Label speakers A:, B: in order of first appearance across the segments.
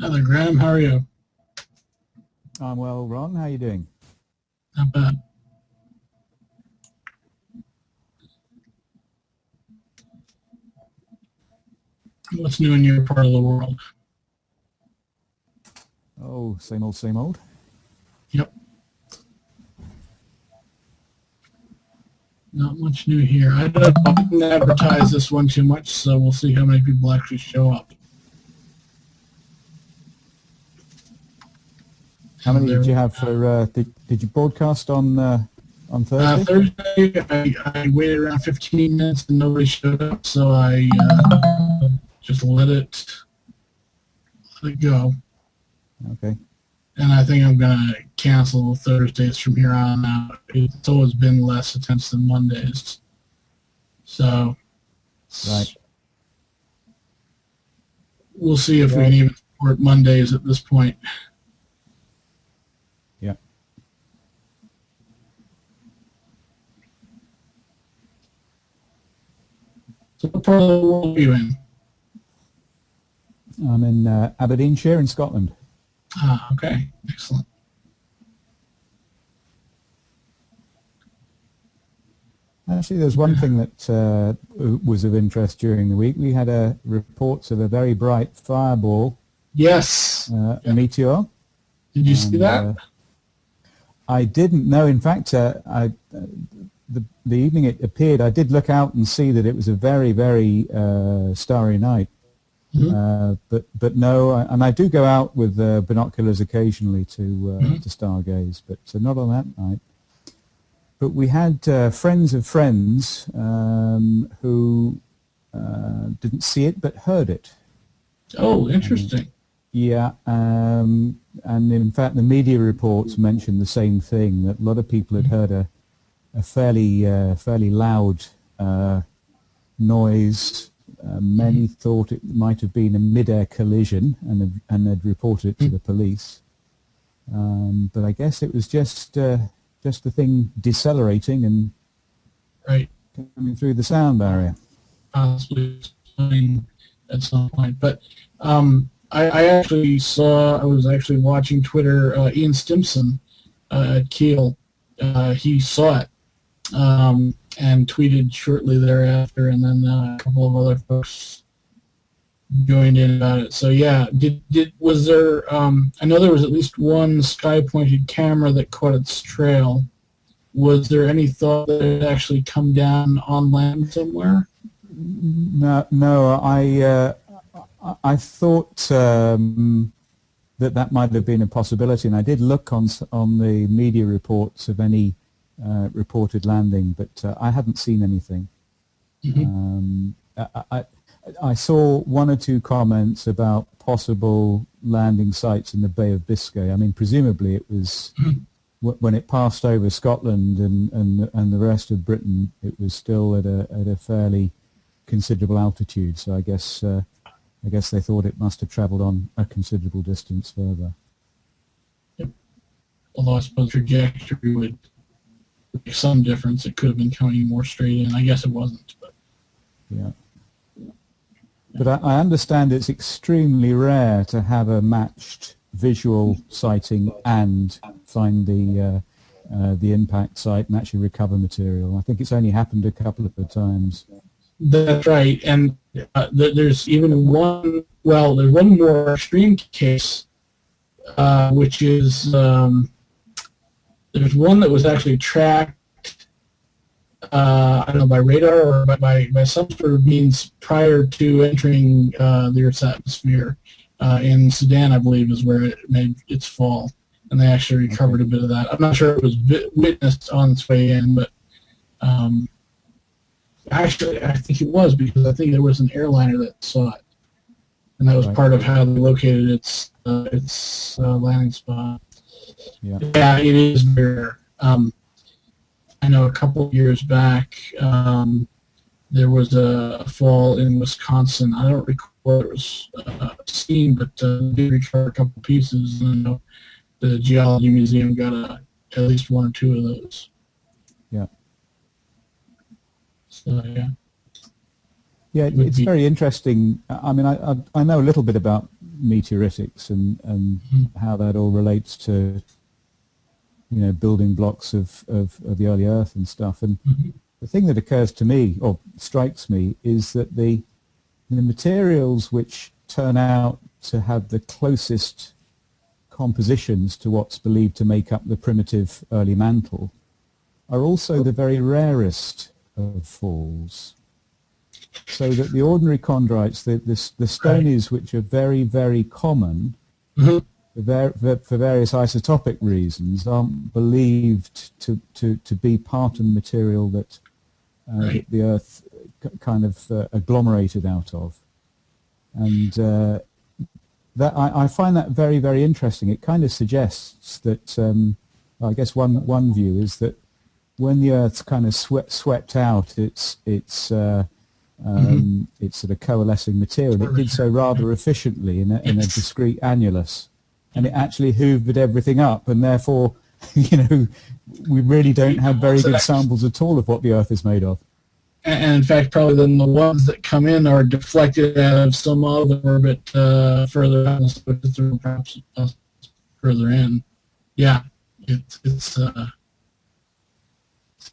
A: Hello, Graham. How are you?
B: I'm well, Ron. How are you doing?
A: Not bad. What's new in your part of the world?
B: Oh, same old, same old.
A: Yep, not much new here. I don't know, I didn't advertise this one too much, so we'll see how many people actually show up.
B: How
A: And
B: many
A: there
B: did
A: we
B: you have
A: go.
B: for? Did you broadcast on Thursday?
A: Thursday, I waited around 15 minutes and nobody showed up, so I just let it go.
B: Okay.
A: And I think I'm gonna cancel Thursdays from here on out. It's always been less attempts than Mondays, so
B: Right.
A: we'll see if we
B: Yeah.
A: can even support Mondays at this point.
B: Yeah.
A: So what part of the world are you in?
B: I'm in Aberdeenshire in Scotland.
A: Ah, okay, excellent.
B: Actually, there's one thing that was of interest during the week. We had reports of a very bright fireball
A: Yes. Yep.
B: meteor,
A: Did you see
B: and
A: that?
B: I didn't know. In fact, the evening it appeared, I did look out and see that it was a very, very starry night.
A: Mm-hmm.
B: But no, and I do go out with binoculars occasionally
A: Mm-hmm.
B: to stargaze, but not on that night. But we had friends of friends who didn't see it but heard it.
A: Oh, interesting.
B: Yeah, and in fact, the media reports mentioned the same thing, that a lot of people had heard a fairly loud noise.
A: Mm-hmm.
B: Many thought it might have been a mid-air collision and had reported it to the police. But I guess it was just the thing decelerating and
A: Right.
B: coming through the sound barrier.
A: Possibly explain at some point, but I actually saw. I was actually watching Twitter. Ian Stimson at Kiel. He saw it and tweeted shortly thereafter, and then a couple of other folks joined in about it. So yeah, was there? I know there was at least one sky-pointed camera that caught its trail. Was there any thought that it had actually come down on land somewhere?
B: No, I thought that might have been a possibility, and I did look on the media reports of any reported landing, but I haven't seen anything.
A: Mm-hmm.
B: I saw one or two comments about possible landing sites in the Bay of Biscay. I mean, presumably it was when it passed over Scotland and the rest of Britain, it was still at a fairly considerable altitude. So I guess they thought it must have travelled on a considerable distance further.
A: Yep. Although I suppose trajectory would make some difference. It could have been coming more straight in. I guess it wasn't. But
B: Yeah. But I understand it's extremely rare to have a matched visual sighting and find the impact site and actually recover material. I think it's only happened a couple of times.
A: that's right. And there's even one. Well, there's one more extreme case, which is there's one that was actually tracked. I don't know, by radar or by some sort of means prior to entering the Earth's atmosphere. In Sudan, I believe, is where it made its fall, and they actually recovered a bit of that. I'm not sure it was witnessed on its way in, but actually, I think it was, because I think there was an airliner that saw it, and that was part of how they located its landing spot.
B: Yeah.
A: Yeah, it is rare. I know a couple of years back there was a fall in Wisconsin. I don't recall what it was seen, but they recovered a couple pieces. And the Geology Museum got at least one or two of those.
B: Yeah.
A: So yeah.
B: Yeah,
A: would
B: it's
A: be.
B: very interesting. I mean, I know a little bit about meteoritics and
A: Mhm.
B: how that all relates to, building blocks of the early Earth and stuff. And
A: Mhm.
B: the thing that occurs to me, or strikes me, is that the materials which turn out to have the closest compositions to what's believed to make up the primitive early mantle are also the very rarest of falls. So that the ordinary chondrites, the
A: Right.
B: stonies which are very, very common
A: Mhm.
B: for various isotopic reasons, aren't believed to be part of the material that
A: Right.
B: the Earth kind of agglomerated out of. And that I find that very, very interesting. It kind of suggests that, I guess one view is that when the Earth's kind of swept out
A: Mhm.
B: its sort of coalescing material, it did
A: Curvature.
B: so
A: Yeah.
B: rather efficiently in a
A: Yes.
B: discrete annulus, and it
A: Mhm.
B: actually hoovered everything up, and therefore, we really don't have
A: The
B: very
A: ones that
B: good samples at all of what the Earth is made of.
A: and in fact, probably then the ones that come in are deflected out of some other orbit further out, so they're perhaps further in. Yeah, it's an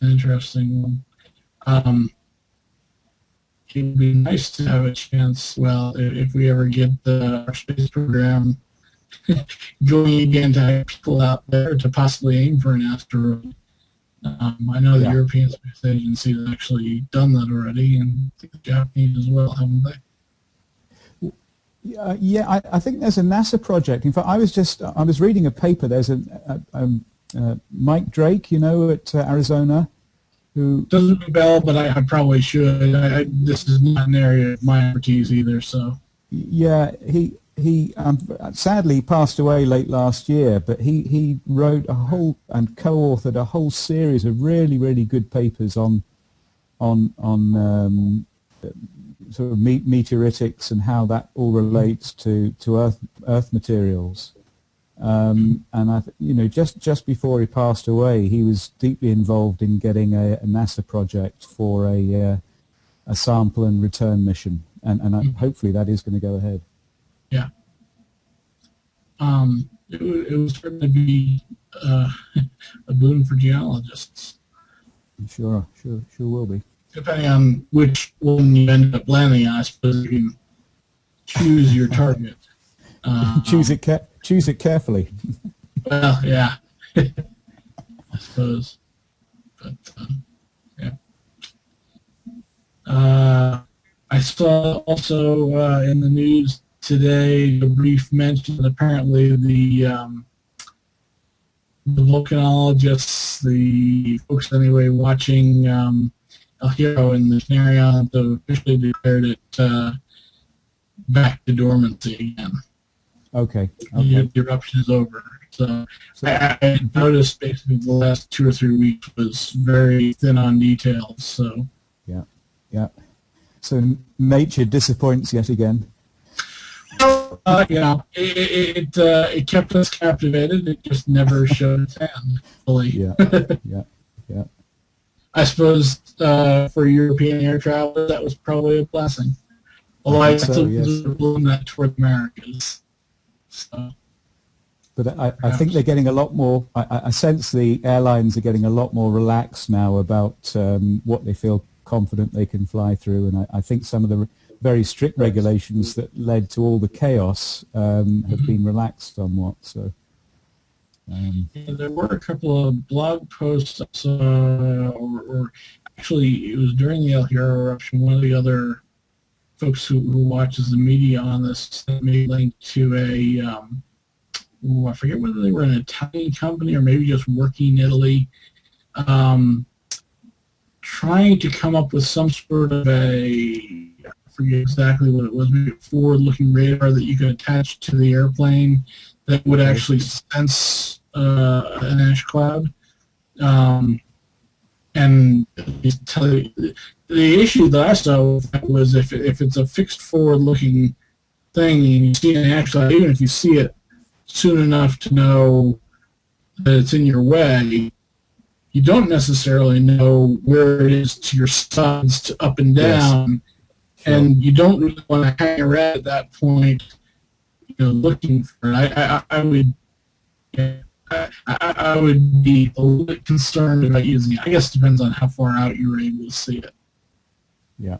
A: interesting one. Um, it would be nice to have a chance. Well, if we ever get our space program going again, to have people out there to possibly aim for an asteroid. I know the
B: Yeah.
A: European Space Agency has actually done that already, and I think the Japanese as well, haven't they?
B: Yeah, I think there's a NASA project. In fact, I was reading a paper. There's Mike Drake, at Arizona, who
A: Doesn't ring a bell, but I probably should. This is not an area of my expertise either, so.
B: yeah, he sadly passed away late last year, but he wrote a whole and co-authored a whole series of really, really good papers on sort of meteoritics and how that all relates to Earth materials. And just before he passed away, he was deeply involved in getting a NASA project for a sample and return mission, and hopefully that is going to go ahead.
A: Yeah. It would certainly be a boon for geologists,
B: Sure will be.
A: depending on which one you end up landing on. I suppose you can choose your target. Um,
B: Choose it carefully.
A: well, yeah, I suppose. But yeah, uh, I saw also in the news today a brief mention that apparently the volcanologists, the folks anyway watching El Hierro in the Canary Islands, have officially declared it back to dormancy again.
B: Okay.
A: The eruption is over. So
B: So
A: I noticed basically the last 2 or 3 weeks was very thin on details. So
B: yeah, yeah. So nature disappoints yet again.
A: it kept us captivated. It just never showed its hand fully.
B: Yeah, yeah, yeah.
A: I suppose for European air travel, that was probably a blessing.
B: I
A: Although I
B: think so.
A: still
B: Yes.
A: blown that toward the Americas. So
B: But I think they're
A: perhaps.
B: getting a lot more. I sense the airlines are getting a lot more relaxed now about what they feel confident they can fly through, and I think some of the very strict regulations that led to all the chaos have been relaxed somewhat. So
A: Yeah, there were a couple of blog posts, or actually, it was during the El Hierro eruption. One of the other folks who watches the media on this sent me a link to I forget whether they were an Italian company or maybe just working in Italy, um, trying to come up with some sort of I forget exactly what it was, maybe a forward-looking radar that you could attach to the airplane that would
B: okay,
A: actually sense an ash cloud. Um, and the issue that I saw with that was if it's a fixed forward-looking thing and you see an ash cloud, even if you see it soon enough to know that it's in your way, you don't necessarily know where it is to your sides, to up and
B: yes,
A: down,
B: Sure.
A: and you don't really want to hang around at that point, looking for it. I would, yeah, I would be a little bit concerned about using it. I guess it depends on how far out you were able to see it,
B: Yeah.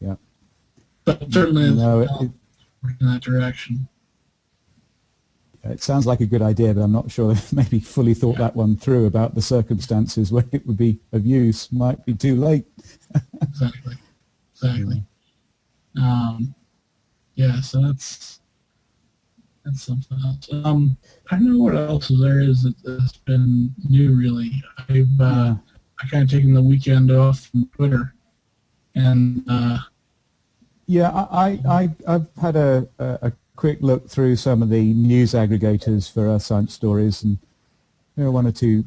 B: Yeah.
A: but certainly it's
B: No,
A: working in that direction.
B: it sounds like a good idea, but I'm not sure they maybe fully thought
A: Yeah,
B: that one through about the circumstances when it would be of use. Might be too late.
A: exactly,
B: Yeah.
A: exactly. Um, yeah, so that's something else. I don't know what else there is that's been new. Really,
B: Yeah.
A: I kind of taken the weekend off from Twitter, and
B: Yeah, I've had a quick look through some of the news aggregators for Earth Science Stories, and there are one or two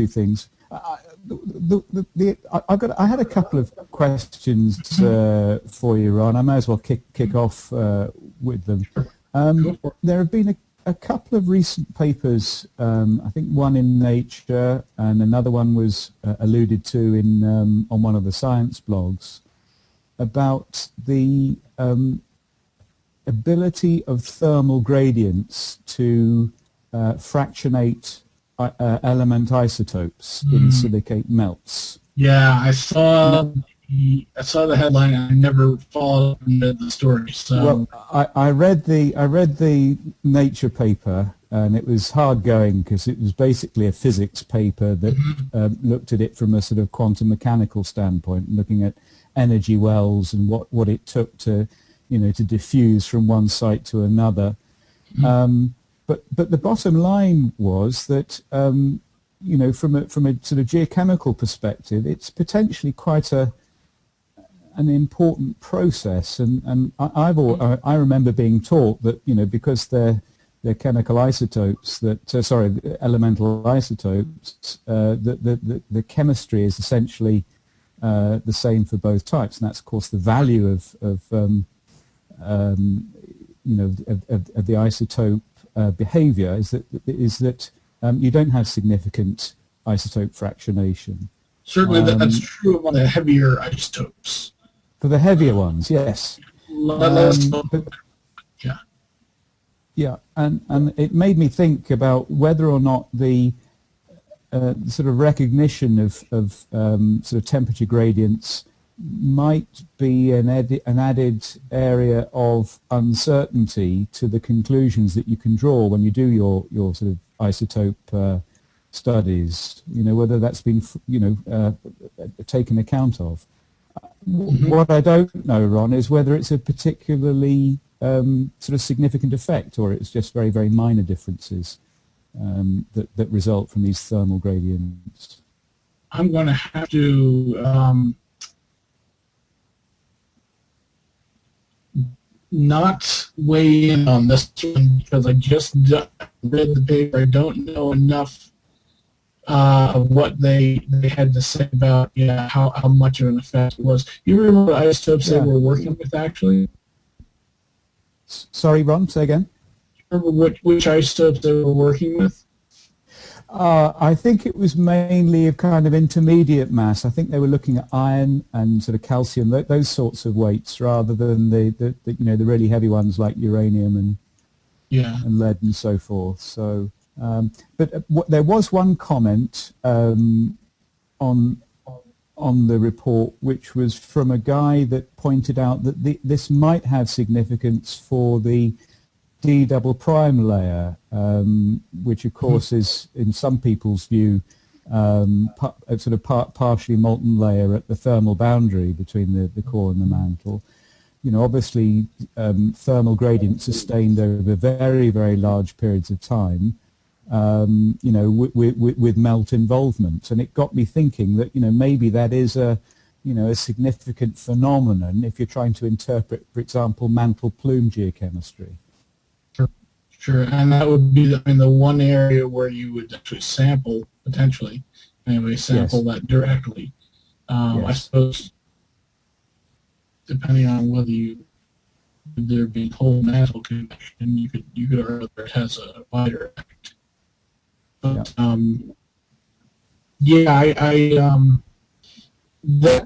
B: things. I had a couple of questions for you, Ron. I may as well kick off with them.
A: go for it.
B: There have been a couple of recent papers. I think one in Nature, and another one was alluded to in on one of the science blogs, about the ability of thermal gradients to fractionate element isotopes in silicate melts.
A: Yeah,
B: Now,
A: I saw the headline. And I never followed up and read the story.
B: well,
A: So
B: I read the Nature paper, and it was hard going because it was basically a physics paper that looked at it from a sort of quantum mechanical standpoint, looking at energy wells and what it took to to diffuse from one site to another. But the bottom line was that from a sort of geochemical perspective, it's potentially quite an important process, and I remember being taught that because they're chemical isotopes that elemental isotopes, the chemistry is essentially the same for both types, and that's of course the value of the isotope behavior is that you don't have significant isotope fractionation.
A: certainly that's true among the heavier isotopes.
B: For the heavier ones, yes. But
A: Yeah.
B: yeah, and it made me think about whether or not the sort of recognition of sort of temperature gradients might be an added area of uncertainty to the conclusions that you can draw when you do your sort of isotope studies. Whether that's been taken account of. What I don't know, Ron, is whether it's a particularly sort of significant effect, or it's just very, very minor differences that result from these thermal gradients.
A: I'm going to have to not weigh in on this one because I just read the paper. I don't know enough of what they had to say about how much of an effect it was. You remember the isotopes they were working with actually?
B: Sorry, Ron, say again.
A: Remember which isotopes they were working with?
B: I think it was mainly a kind of intermediate mass. I think they were looking at iron and sort of calcium, those sorts of weights, rather than the the really heavy ones like uranium and lead and so forth. So, but there was one comment on the report, which was from a guy that pointed out that this might have significance for the D double prime layer, which of course is, in some people's view, a sort of partially molten layer at the thermal boundary between the core and the mantle. Obviously, thermal gradients sustained over very, very large periods of time, with melt involvement, and it got me thinking that maybe that is a significant phenomenon if you're trying to interpret, for example, mantle plume geochemistry.
A: Sure, and that would be the one area where you would actually sample, potentially, sample that directly. I suppose, depending on whether there be whole mantle connection, you could argue that it has a wider effect. But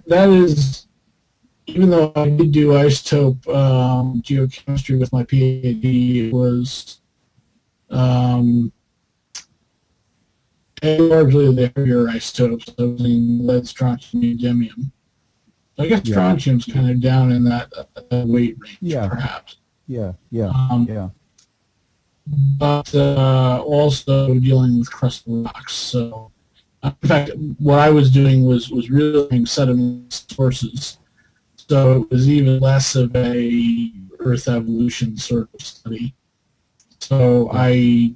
A: that is even though I did do isotope geochemistry with my PhD, it was um, largely the heavier isotopes, so lead, strontium, neodymium. I guess
B: Yeah.
A: strontium's kind of down in that weight range,
B: Yeah.
A: perhaps.
B: Yeah. Yeah.
A: Um,
B: Yeah.
A: but also dealing with crustal rocks. So, in fact, what I was doing was really looking sediment sources. So it was even less of a Earth evolution sort of study. So
B: Yeah.
A: I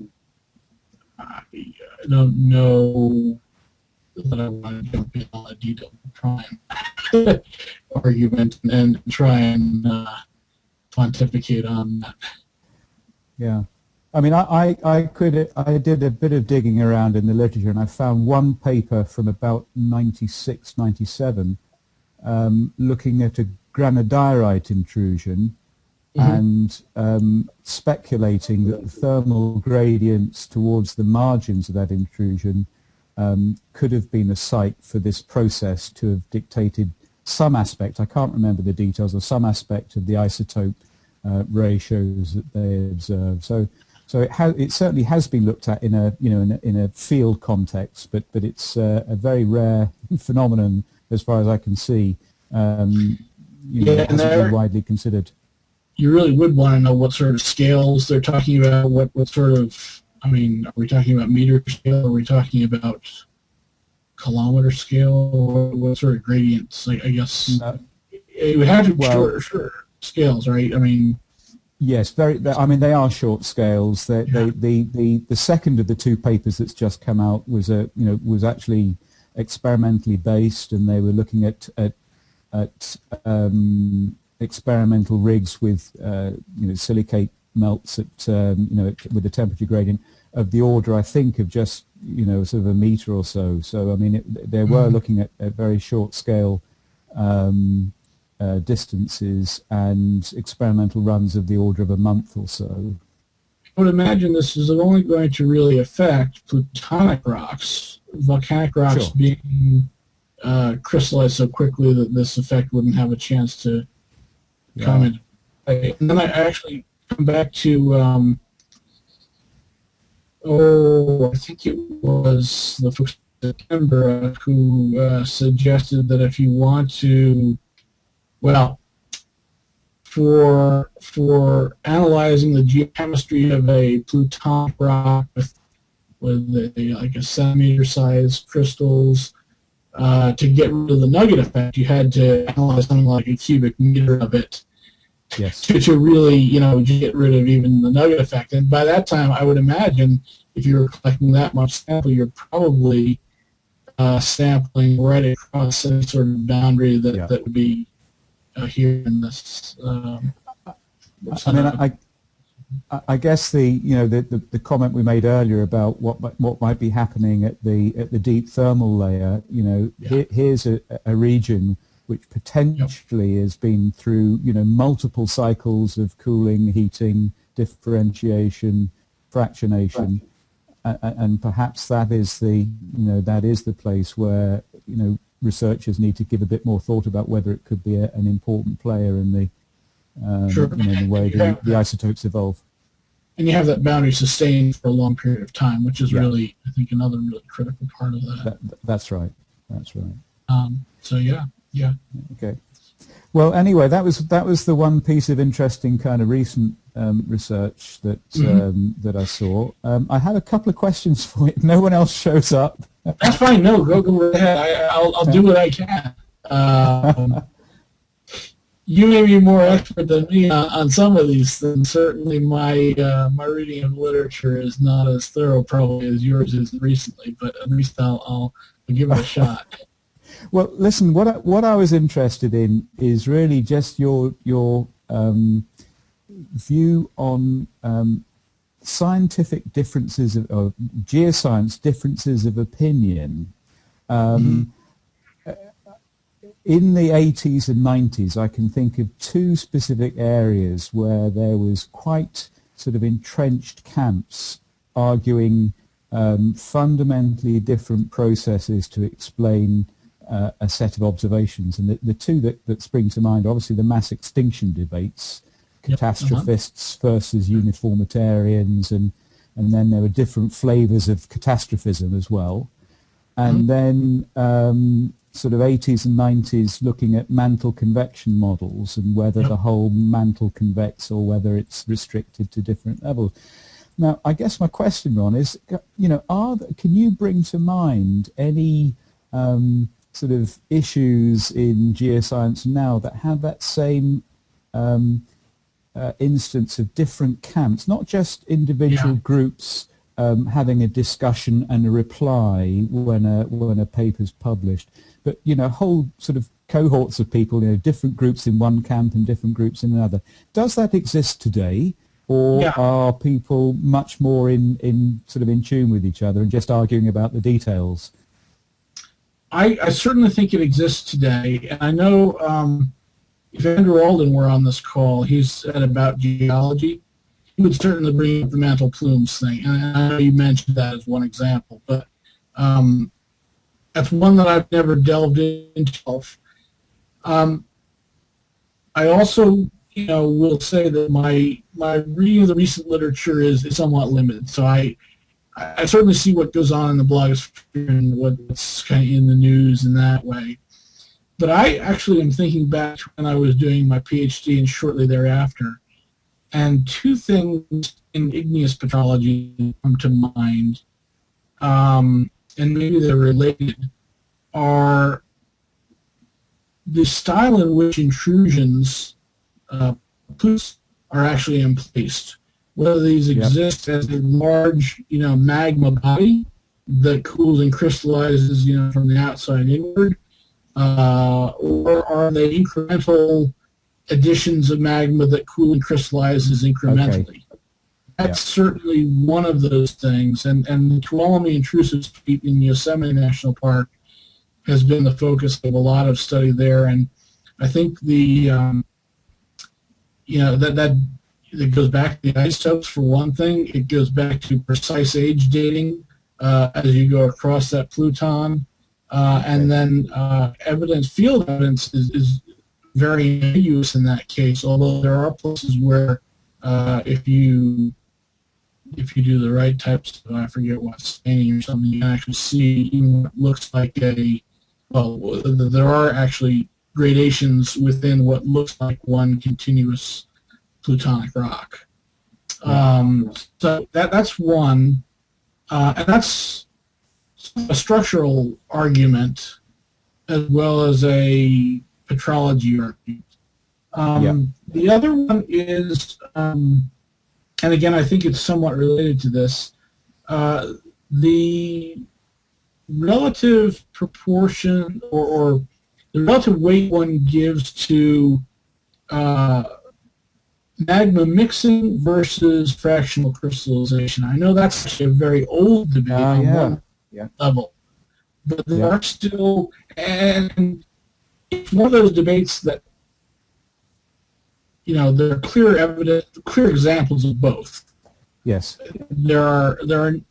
A: don't know that I want to jump in on a detailed prime argument and try and pontificate on that.
B: Yeah. I mean, I did a bit of digging around in the literature, and I found one paper from about 96, 97, looking at a granodiorite intrusion
A: Mm-hmm.
B: and speculating that the thermal gradients towards the margins of that intrusion could have been a site for this process to have dictated some aspect, I can't remember the details, of some aspect of the isotope ratios that they observed. So it certainly has been looked at in a in a field context, but it's a very rare phenomenon as far as I can see.
A: Yeah,
B: It
A: and
B: hasn't been
A: there
B: widely considered.
A: you really would want to know what sort of scales they're talking about. What sort of, I mean, are we talking about meter scale? Are we talking about kilometer scale? What sort of gradients? I guess
B: No,
A: it would have to be
B: well,
A: short scales, right? I mean,
B: yes, I mean, they are short scales.
A: yeah,
B: The second of the two papers that's just come out was actually experimentally based, and they were looking at experimental rigs with silicate melts at with a temperature gradient of the order, I think, of just sort of a meter or so. So I mean, they were looking at very short scale distances and experimental runs of the order of a month or so.
A: I would imagine this is only going to really affect plutonic rocks, volcanic rocks
B: Sure.
A: being crystallized so quickly that this effect wouldn't have a chance to come
B: Yeah.
A: into play. And then I actually come back to, I think it was the folks at Canberra who suggested that if you want to, well, for analyzing the geochemistry of a plutonic rock with like a centimeter sized crystals, to get rid of the nugget effect, you had to analyze something like a cubic meter of it
B: Yes.
A: to really, get rid of even the nugget effect. And by that time, I would imagine if you were collecting that much sample, you're probably sampling right across any sort of boundary
B: Yeah.
A: that would be here in this.
B: I mean, I guess the comment we made earlier about what might be happening at the deep thermal layer,
A: Yeah.
B: here's a region which potentially has been through multiple cycles of cooling, heating, differentiation, fractionation, and perhaps that is the place where researchers need to give a bit more thought about whether it could be an important player in the
A: Sure.
B: in the way the isotopes evolve.
A: And you have that boundary sustained for a long period of time, which is
B: Yeah.
A: really, I think, another really critical part of that.
B: That's right. That's right.
A: So yeah.
B: Okay. Well, anyway, that was the one piece of interesting kind of recent research that that I saw. I have a couple of questions for you. If no one else shows up.
A: That's fine. No, go right ahead. I'll do what I can. You may be more expert than me on some of these things. Certainly, my reading of literature is not as thorough, probably, as yours is recently. But at least I'll give it a shot.
B: Well, listen. What I was interested in is really just your view on scientific differences of geoscience differences of opinion. In the 80s and 90s, I can think of two specific areas where there was quite sort of entrenched camps arguing fundamentally different processes to explain a set of observations. And the two that spring to mind are obviously the mass extinction debates, catastrophists versus uniformitarians, and then there were different flavors of catastrophism as well. And then sort of 80s and 90s looking at mantle convection models and whether the whole mantle convex or whether it's restricted to different levels. Now, I guess my question, Ron, is, can you bring to mind any sort of issues in geoscience now that have that same instance of different camps, not just individual groups having a discussion and a reply when a paper's published, but whole sort of cohorts of people, different groups in one camp and different groups in another. Does that exist today, or are people much more in sort of in tune with each other and just arguing about the details?
A: I certainly think it exists today, and I know if Andrew Alden were on this call, he's said about geology, he would certainly bring up the mantle plumes thing, and I know you mentioned that as one example, but that's one that I've never delved into. I also, will say that my reading of the recent literature is somewhat limited. So I certainly see what goes on in the blogosphere and what's kind of in the news in that way. But I actually am thinking back to when I was doing my PhD and shortly thereafter, and two things in igneous petrology come to mind, and maybe they're related, are the style in which intrusions are actually emplaced. Whether these exist as a large, magma body that cools and crystallizes, from the outside inward, or are they incremental additions of magma that cool and crystallizes incrementally? Okay. That's certainly one of those things, and the Tuolumne Intrusive Suite in Yosemite National Park has been the focus of a lot of study there, and I think the that goes back to the isotopes for one thing. It goes back to precise age dating as you go across that pluton, and then field evidence is very ambiguous in that case. Although there are places where if you do the right types of, I forget what, staining or something, you can actually see even what looks like there are actually gradations within what looks like one continuous plutonic rock. So that's one, and that's a structural argument as well as a petrology argument. The other one is, and again, I think it's somewhat related to this, the relative proportion or the relative weight one gives to magma mixing versus fractional crystallization. I know that's actually a very old debate on one level, but there are still, and it's one of those debates that, there are clear examples of both.
B: Yes.
A: There are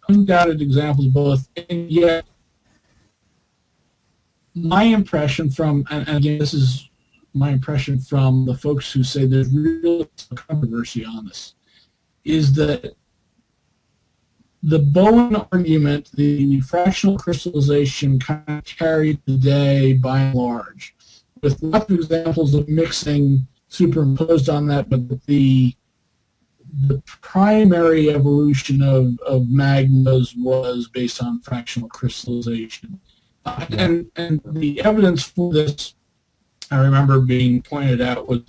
A: undoubted examples of both, and yet my impression from, and again, this is my impression from the folks who say there's real controversy on this, is that the Bowen argument, the fractional crystallization, kind of carried the day by and large, with lots of examples of mixing superimposed on that, but the primary evolution of magmas was based on fractional crystallization. And the evidence for this, I remember being pointed out, was,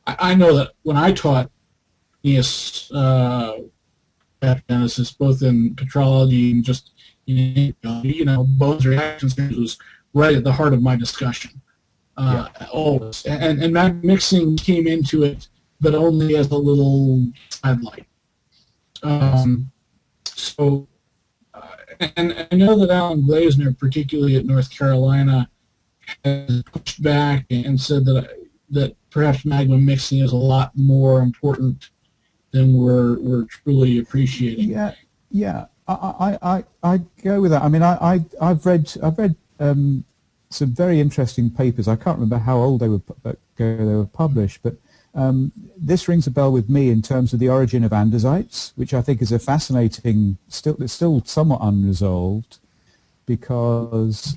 A: I know that when I taught igneous pathogenesis, both in petrology and just, Bowen's reaction was right at the heart of my discussion. Always. And magma mixing came into it, but only as a little sidelight. And I know that Alan Glasner, particularly at North Carolina, has pushed back and said that perhaps magma mixing is a lot more important than we're truly appreciating.
B: I go with that. I mean, I've read some very interesting papers. I can't remember how old they were published, but this rings a bell with me in terms of the origin of andesites, which I think is a fascinating, it's still somewhat unresolved, because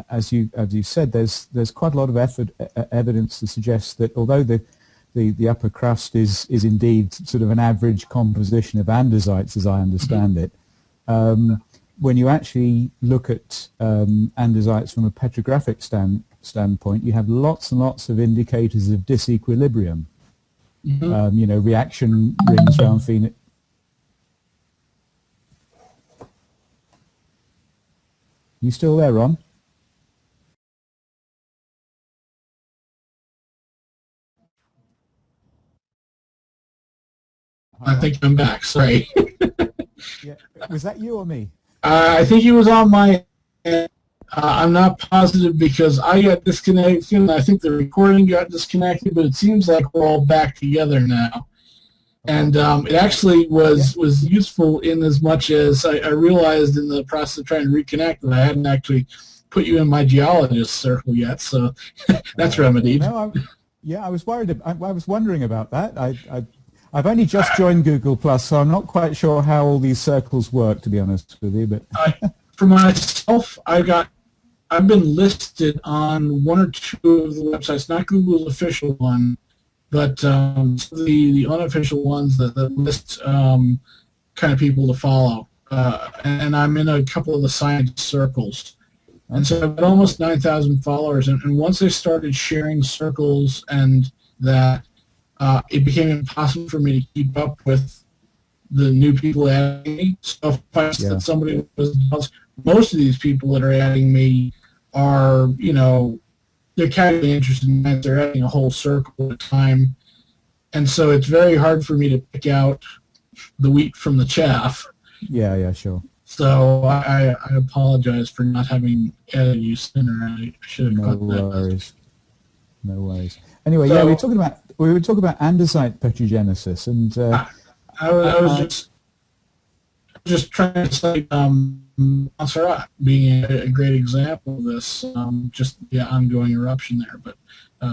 B: as you said, there's quite a lot of evidence to suggest that although the upper crust is indeed sort of an average composition of andesites, as I understand it, when you actually look at andesites from a petrographic standpoint, you have lots and lots of indicators of disequilibrium. Reaction rings around phenol. You still there, Ron?
A: I think I'm back. Sorry.
B: Yeah. Was that you or me?
A: I think he was on my end. I'm not positive because I got disconnected, and I think the recording got disconnected, but it seems like we're all back together now. And it actually was useful in as much as I realized in the process of trying to reconnect that I hadn't actually put you in my geologist circle yet, so that's remedied.
B: No, I was worried. I was wondering about that. I've only just joined Google Plus, so I'm not quite sure how all these circles work, to be honest with you. But
A: for myself, I've been listed on one or two of the websites, not Google's official one, but the unofficial ones that list kind of people to follow. And I'm in a couple of the science circles. And so I've got almost 9,000 followers. And once I started sharing circles and that, it became impossible for me to keep up with the new people adding me. So if I said somebody was, most of these people that are adding me are, they're casually interested in that. They're adding a whole circle at a time. And so it's very hard for me to pick out the wheat from the chaff.
B: Yeah, sure.
A: So I apologize for not having added you sooner. I should have caught that.
B: No worries. Anyway, so, we were talking about andesite petrogenesis, and
A: I was just trying to cite Montserrat being a great example of this, just the ongoing eruption there, but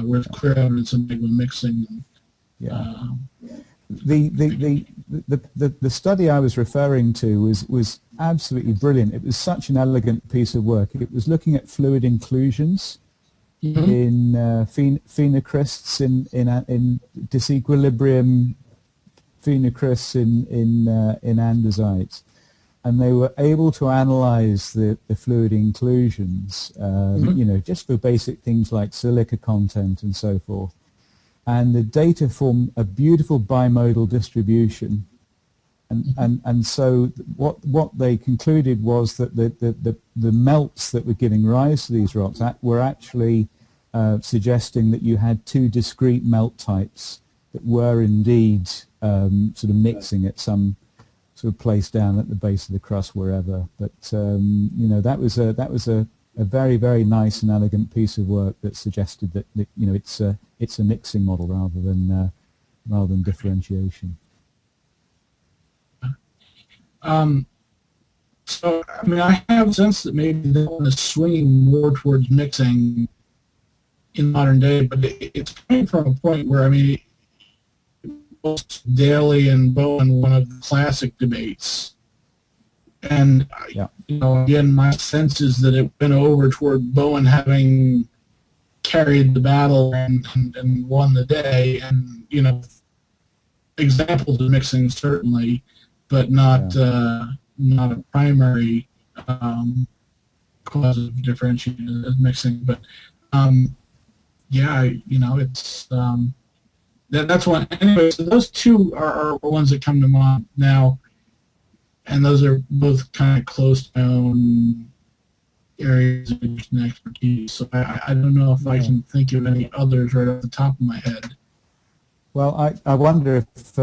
A: with clear evidence of magma mixing.
B: The study I was referring to was absolutely brilliant. It was such an elegant piece of work. It was looking at fluid inclusions in phenocrysts, in disequilibrium phenocrysts in andesites, and they were able to analyze the fluid inclusions, just for basic things like silica content and so forth. And the data form a beautiful bimodal distribution. And so what they concluded was that the melts that were giving rise to these rocks were actually suggesting that you had two discrete melt types that were indeed sort of mixing at some sort of place down at the base of the crust, wherever. But that was a very, very nice and elegant piece of work that suggested that it's a mixing model rather than differentiation.
A: So, I have a sense that maybe that one is swinging more towards mixing in modern day, but it's coming from a point where, both Daly and Bowen, one of the classic debates. And, again, my sense is that it went over toward Bowen having carried the battle and won the day, and, examples of mixing certainly, but not a primary cause of differentiation as mixing. But it's that's one. Anyway, so those two are ones that come to mind now, and those are both kind of close to my own areas of interest and expertise. So I don't know if I can think of any others right off the top of my head.
B: Well, I wonder if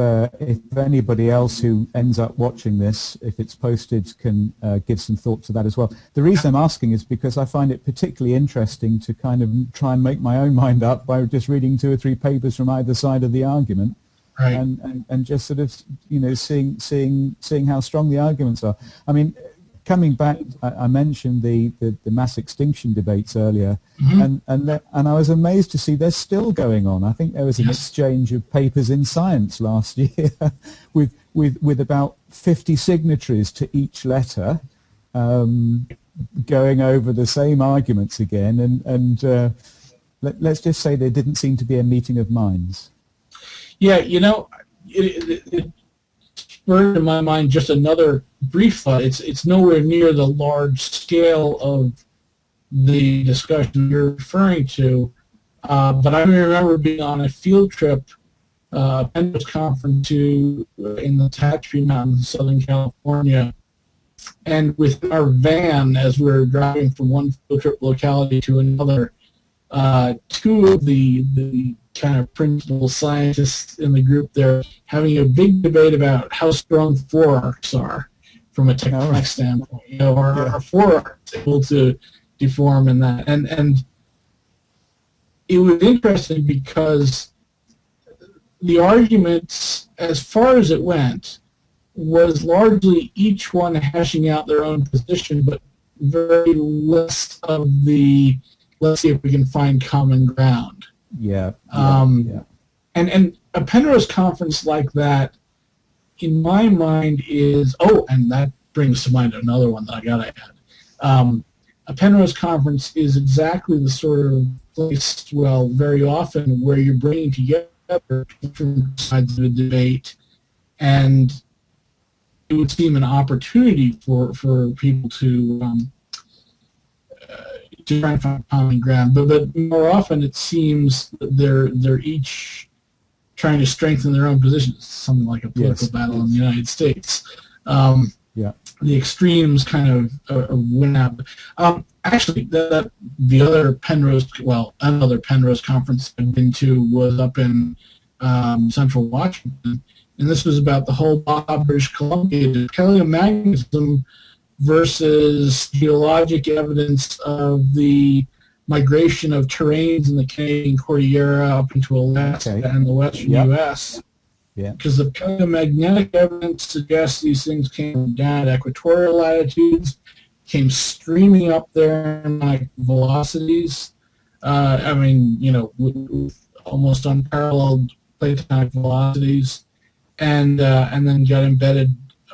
B: anybody else who ends up watching this, if it's posted, can give some thought to that as well. The reason I'm asking is because I find it particularly interesting to kind of try and make my own mind up by just reading 2 or 3 papers from either side of the argument,
A: right.
B: and just sort of seeing how strong the arguments are. coming back, I mentioned the mass extinction debates earlier,
A: Mm-hmm.
B: and I was amazed to see they're still going on. I think there was an
A: Yes.
B: exchange of papers in Science last year with about 50 signatories to each letter, going over the same arguments again, and let's just say there didn't seem to be a meeting of minds.
A: Yeah, it spurred in my mind just another brief thought. It's nowhere near the large scale of the discussion you're referring to, but I remember being on a field trip, Penrose conference in the Tehachapi Mountains, Southern California, and with our van as we were driving from one field trip locality to another, two of the kind of principal scientists in the group there having a big debate about how strong forearcs are from a tectonic standpoint. Our forearcs able to deform in that, and it was interesting because the arguments, as far as it went, was largely each one hashing out their own position, but very less of the let's see if we can find common ground. And a Penrose conference like that, in my mind, is and that brings to mind another one that I gotta add. A Penrose conference is exactly the sort of place, well, very often where you're bringing together different sides of a debate, and it would seem an opportunity for people to try and find common ground. But more often it seems that they're each trying to strengthen their own positions, something like a political battle in the United States. The extremes kind of win out. Actually, the other Penrose, another Penrose conference I've been to was up in Central Washington, and this was about the whole British Columbia paleomagnetism versus geologic evidence of the migration of terrains in the Canadian Cordillera up into Alaska and the western U.S. Because the paleomagnetic evidence suggests these things came down at equatorial latitudes, came streaming up there in like velocities. With almost unparalleled platonic velocities, and then got embedded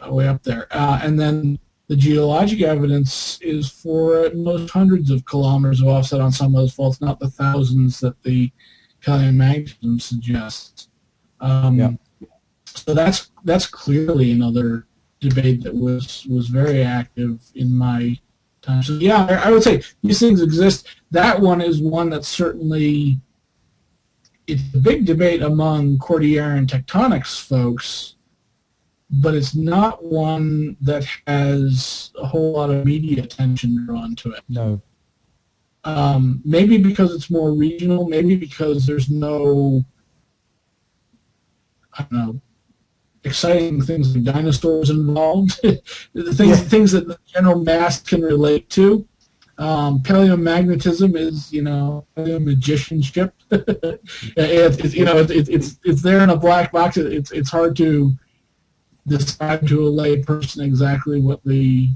A: way up there. And then the geologic evidence is for at most hundreds of kilometers of offset on some of those faults, not the thousands that the paleomagnetism suggests. So that's clearly another debate that was very active in my time. So yeah, I would say these things exist. That one is one that's certainly, it's a big debate among Cordilleran tectonics folks, but it's not one that has a whole lot of media attention drawn to it.
B: No.
A: Maybe because it's more regional, maybe because there's no, I don't know, exciting things like dinosaurs involved, things that the general mass can relate to. Paleomagnetism is, paleomagicianship. It's there in a black box. It's hard to describe to a lay person exactly what the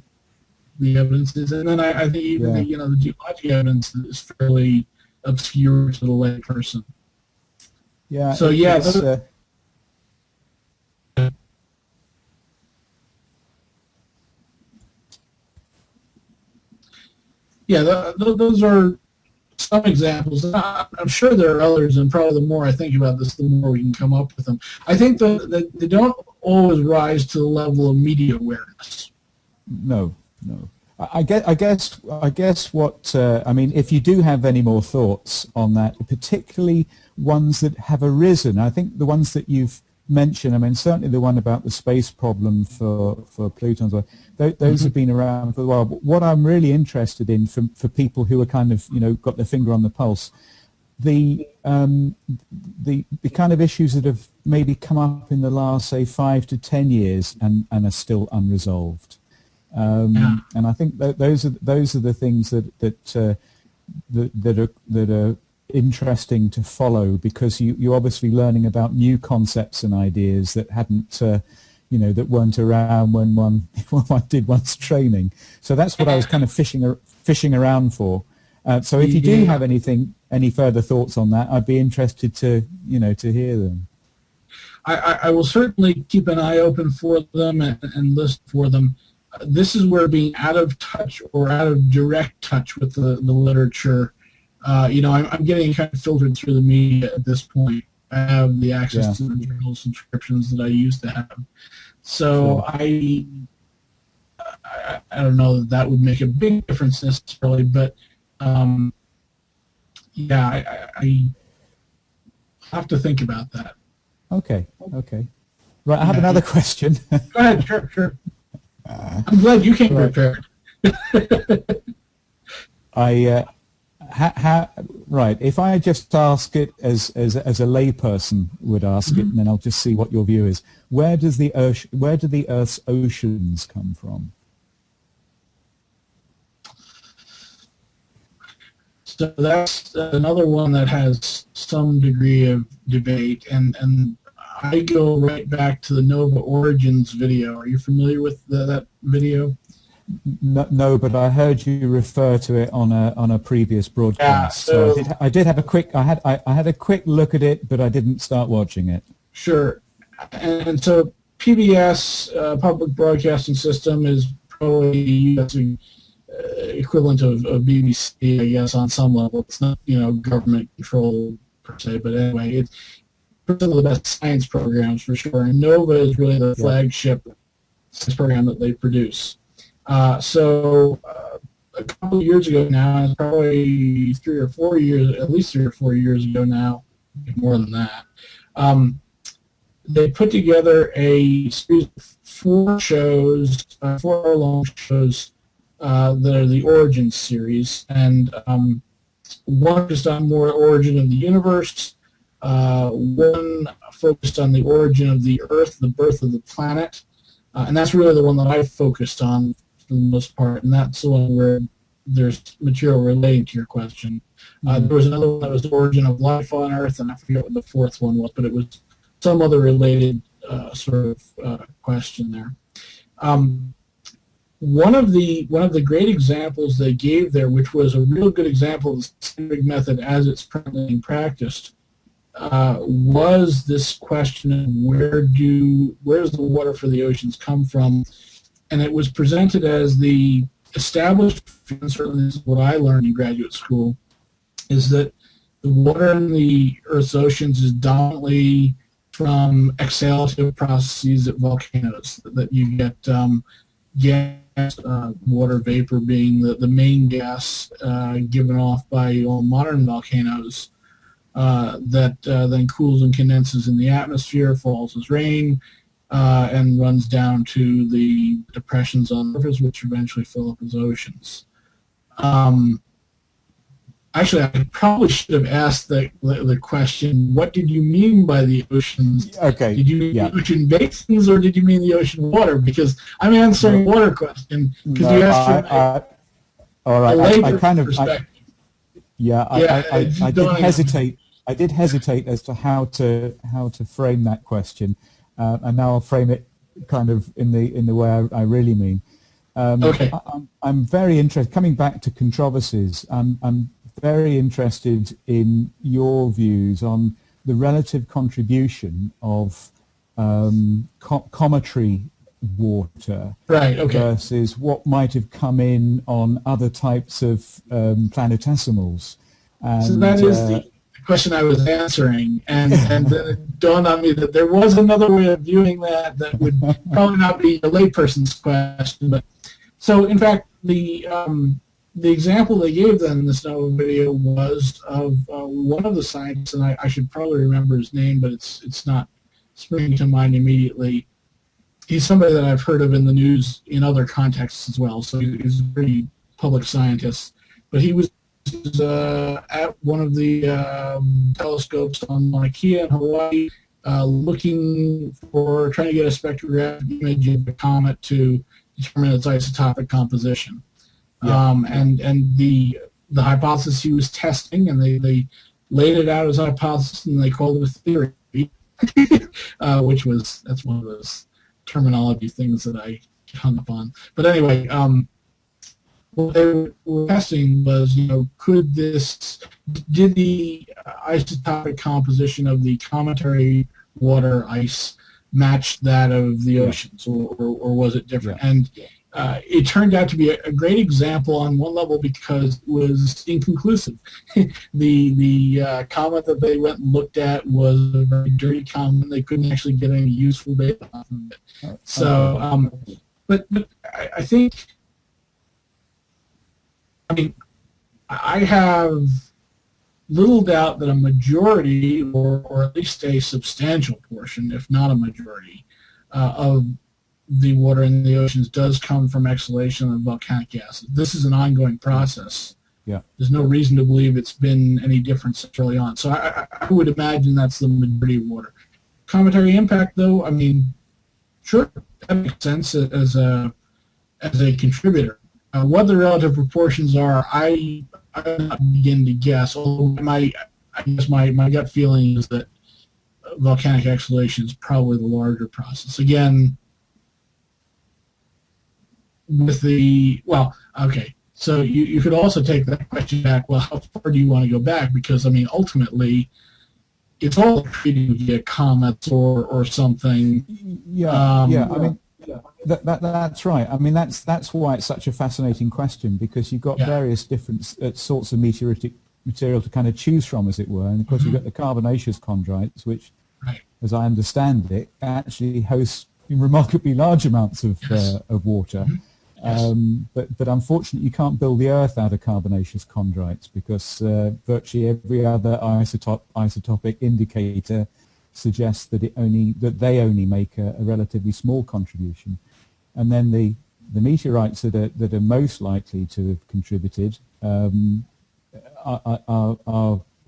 A: evidence is, and then I think even the geologic evidence is fairly obscure to the lay person.
B: Yeah.
A: So those are some examples. I'm sure there are others, and probably the more I think about this, the more we can come up with them. I think that they don't always rise to the level of media awareness.
B: No. I guess what if you do have any more thoughts on that, particularly ones that have arisen, I think the ones that you've mentioned, certainly the one about the space problem for Plutons, those have been around for a while. But what I'm really interested in for people who are kind of, got their finger on the pulse, the kind of issues that have maybe come up in the last, say, 5 to 10 years and are still unresolved. And I think those are the things that are interesting to follow, because you're obviously learning about new concepts and ideas that hadn't that weren't around when one when one did one's training. So that's what I was kind of fishing around for. So if you do have any further thoughts on that, I'd be interested to hear them.
A: I will certainly keep an eye open for them and list for them. This is where being out of touch or out of direct touch with the literature, I'm getting kind of filtered through the media at this point. I have the access to the journal subscriptions that I used to have. So I don't know that would make a big difference necessarily, but I have to think about that.
B: Okay. Right, I have another question.
A: Go ahead, sure. I'm glad you came prepared.
B: Right, if I just ask it as a layperson would ask it, and then I'll just see what your view is. Where do the Earth's oceans come from?
A: So that's another one that has some degree of debate, and I go right back to the Nova Origins video. Are you familiar with that video?
B: No, but I heard you refer to it on a previous broadcast.
A: Yeah, so
B: I did have a quick. I had a quick look at it, but I didn't start watching it.
A: Sure, and so PBS, Public Broadcasting System, is probably US equivalent of BBC, I guess, on some level. It's not government control per se, but anyway, it's some of the best science programs for sure. And NOVA is really the flagship science program that they produce. So a couple of years ago now, probably at least 3 or 4 years ago now, more than that, they put together a series of 4 shows, 4-hour-long shows that are the Origins series, and one focused on more origin of the universe, one focused on the origin of the Earth, the birth of the planet, and that's really the one that I focused on for the most part, and that's the one where there's material relating to your question. There was another one that was the origin of life on Earth, and I forget what the 4th one was, but it was some other related sort of question there. One of the great examples they gave there, which was a real good example of the scientific method as it's currently being practiced, was this question of where's the water for the oceans come from, and it was presented as the established, and certainly this is what I learned in graduate school, is that the water in the Earth's oceans is dominantly from exhalative processes at volcanoes, that you get gas, water vapor being the main gas given off by modern volcanoes that then cools and condenses in the atmosphere, falls as rain, and runs down to the depressions on the surface, which eventually fill up as oceans. Actually, I probably should have asked the question, what did you mean by the oceans?
B: Okay.
A: Did you mean the ocean basins, or did you mean the ocean water? Because I'm answering water question. Because you asked for
B: all right. I kind of,
A: perspective.
B: I did hesitate. I did hesitate as to how to frame that question, and now I'll frame it kind of in the way I really mean.
A: Okay.
B: I'm very interested. Coming back to controversies, I'm very interested in your views on the relative contribution of cometary water versus what might have come in on other types of planetesimals. And,
A: so that is the question I was answering, and then it dawned on me that there was another way of viewing that would probably not be a layperson's question. But so, in fact, the example they gave then in this Nova video was of one of the scientists, and I should probably remember his name, but it's not springing to mind immediately. He's somebody that I've heard of in the news in other contexts as well, so he's a pretty public scientist. But he was at one of the telescopes on Mauna Kea in Hawaii, trying to get a spectrographic image of the comet to determine its isotopic composition. And the hypothesis he was testing, and they laid it out as a hypothesis, and they called it a theory, that's one of those terminology things that I get hung up on. But anyway, what they were testing was, did the isotopic composition of the cometary water ice match that of the oceans, or was it different?
B: Yeah.
A: And it turned out to be a great example on one level because it was inconclusive. the comet that they went and looked at was a very dirty comet. They couldn't actually get any useful data off of it. So, but I think, I have little doubt that a majority, or at least a substantial portion, if not a majority, of the water in the oceans does come from exhalation of volcanic gases. This is an ongoing process.
B: Yeah.
A: There's no reason to believe it's been any different since early on. So I would imagine that's the majority of water. Cometary impact, though, sure, that makes sense as a contributor. What the relative proportions are, I not begin to guess. Although I guess my gut feeling is that volcanic exhalation is probably the larger process. Again, with the so you could also take that question back. Well, how far do you want to go back? Because ultimately, it's all treated via comets or something.
B: That's right. That's why it's such a fascinating question, because you've got various different sorts of meteoritic material to kind of choose from, as it were. And of course, you've got the carbonaceous chondrites, which, as I understand it, actually host remarkably large amounts of water. But unfortunately, you can't build the Earth out of carbonaceous chondrites, because virtually every other isotopic indicator suggests that they only make a relatively small contribution. And then the meteorites that are most likely to have contributed are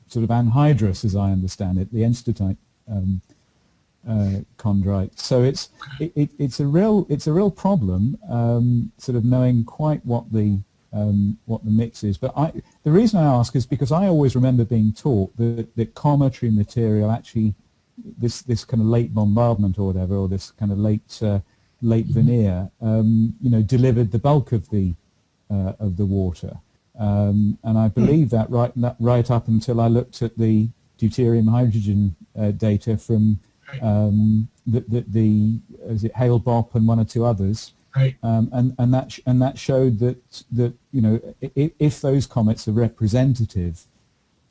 B: sort of anhydrous, as I understand it, the enstatite chondrite. So it's a real problem, sort of knowing quite what the mix is. But the reason I ask is because I always remember being taught that cometary material actually, this kind of late bombardment or whatever, or this kind of late veneer, delivered the bulk of the water, and I believe that right up until I looked at the deuterium hydrogen data from is it Hale Bopp and one or two others, and that showed that if those comets are representative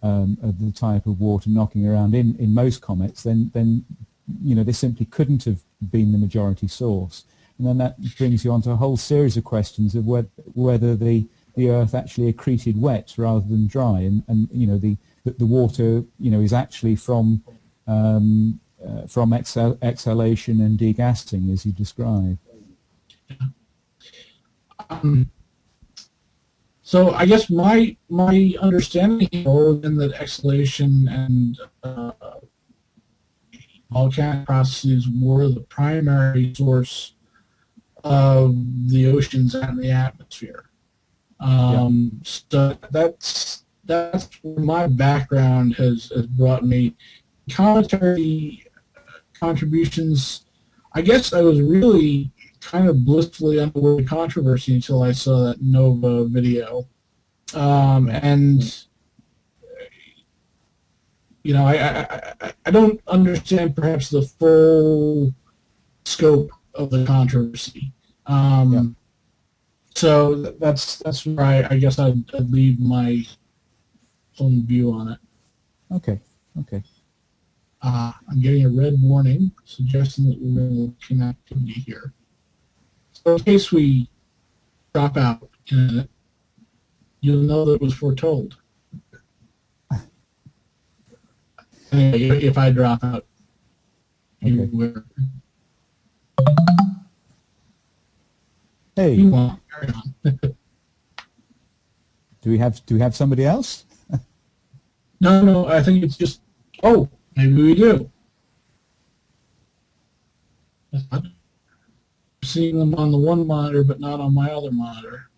B: of the type of water knocking around in most comets, then they simply couldn't have been the majority source. And then that brings you on to a whole series of questions of whether the Earth actually accreted wet rather than dry, and the water is actually from exhalation and degassing, as you describe.
A: So I guess my understanding in that exhalation and volcanic processes were the primary source of the oceans and the atmosphere. So that's where my background has brought me. Cometary contributions, I guess I was really kind of blissfully unaware of controversy until I saw that NOVA video. I don't understand perhaps the full scope of the controversy. So that's where I guess I'd leave my own view on it.
B: Okay.
A: I'm getting a red warning suggesting that we're in connectivity here. So in case we drop out in a minute, you'll know that it was foretold. Anyway, if I drop out, you will.
B: Hey.
A: You won't. Carry on.
B: Do we have somebody else?
A: No, I think it's just, maybe we do. I'm seeing them on the one monitor, but not on my other monitor.